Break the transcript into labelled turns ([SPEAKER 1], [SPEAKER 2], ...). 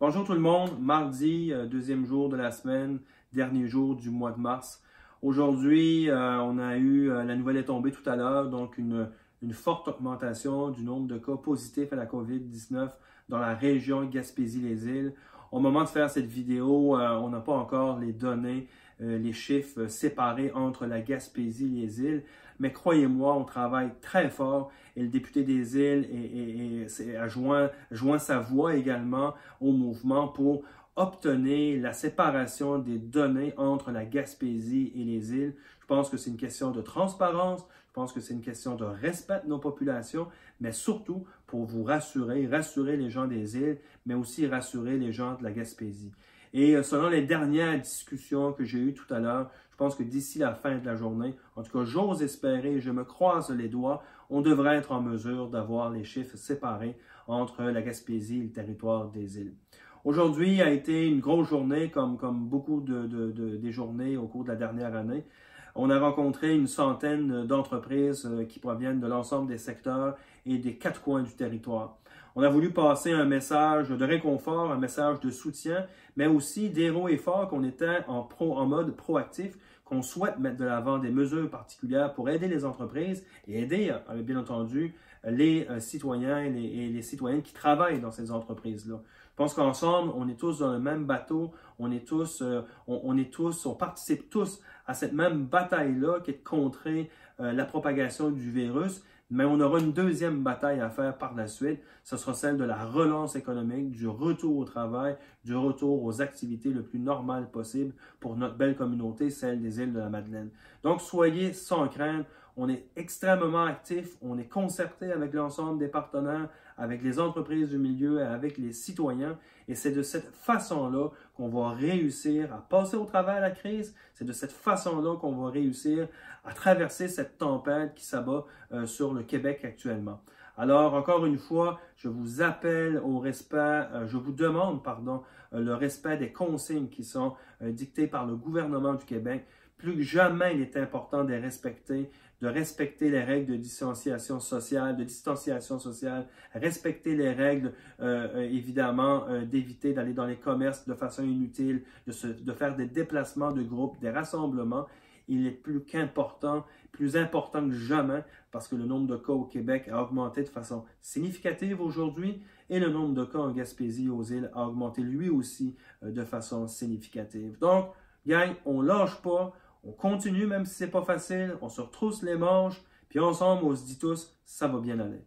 [SPEAKER 1] Bonjour tout le monde, mardi, deuxième jour de la semaine, dernier jour du mois de mars. Aujourd'hui, on a eu, la nouvelle est tombée tout à l'heure, donc une forte augmentation du nombre de cas positifs à la COVID-19 dans la région Gaspésie-les-Îles. Au moment de faire cette vidéo, on n'a pas encore les données, les chiffres séparés entre la Gaspésie et les îles, mais croyez-moi, on travaille très fort et le député des îles a joint sa voix également au mouvement pour obtenir la séparation des données entre la Gaspésie et les îles. Je pense que c'est une question de transparence, je pense que c'est une question de respect de nos populations, mais surtout pour vous rassurer les gens des îles, mais aussi rassurer les gens de la Gaspésie. Et selon les dernières discussions que j'ai eues tout à l'heure, je pense que d'ici la fin de la journée, en tout cas j'ose espérer, je me croise les doigts, on devrait être en mesure d'avoir les chiffres séparés entre la Gaspésie et le territoire des îles. Aujourd'hui a été une grosse journée, comme beaucoup des journées au cours de la dernière année. On a rencontré une centaine d'entreprises qui proviennent de l'ensemble des secteurs et des quatre coins du territoire. On a voulu passer un message de réconfort, un message de soutien, mais aussi d'héros et forts qu'on était en mode proactif, qu'on souhaite mettre de l'avant des mesures particulières pour aider les entreprises et aider, bien entendu, les citoyens et les citoyennes qui travaillent dans ces entreprises-là. Je pense qu'ensemble, on est tous dans le même bateau, on participe tous à cette même bataille-là qui est de contrer la propagation du virus, mais on aura une deuxième bataille à faire par la suite. Ce sera celle de la relance économique, du retour au travail, du retour aux activités le plus normales possible pour notre belle communauté, celle des îles de la Madeleine. Donc, soyez sans crainte. On est extrêmement actifs, on est concerté avec l'ensemble des partenaires, avec les entreprises du milieu et avec les citoyens. Et c'est de cette façon-là qu'on va réussir à passer au travers de la crise. C'est de cette façon-là qu'on va réussir à traverser cette tempête qui s'abat sur le Québec actuellement. Alors, encore une fois, je vous appelle au respect, je vous demande, le respect des consignes qui sont dictées par le gouvernement du Québec. Plus que jamais, il est important de respecter les règles de distanciation sociale, respecter les règles, évidemment, d'éviter d'aller dans les commerces de façon inutile, de faire des déplacements de groupe, des rassemblements. Il est plus important que jamais parce que le nombre de cas au Québec a augmenté de façon significative aujourd'hui et le nombre de cas en Gaspésie aux îles a augmenté lui aussi de façon significative. Donc, gang, on lâche pas, on continue même si c'est pas facile, on se retrousse les manches, puis ensemble on se dit tous, ça va bien aller.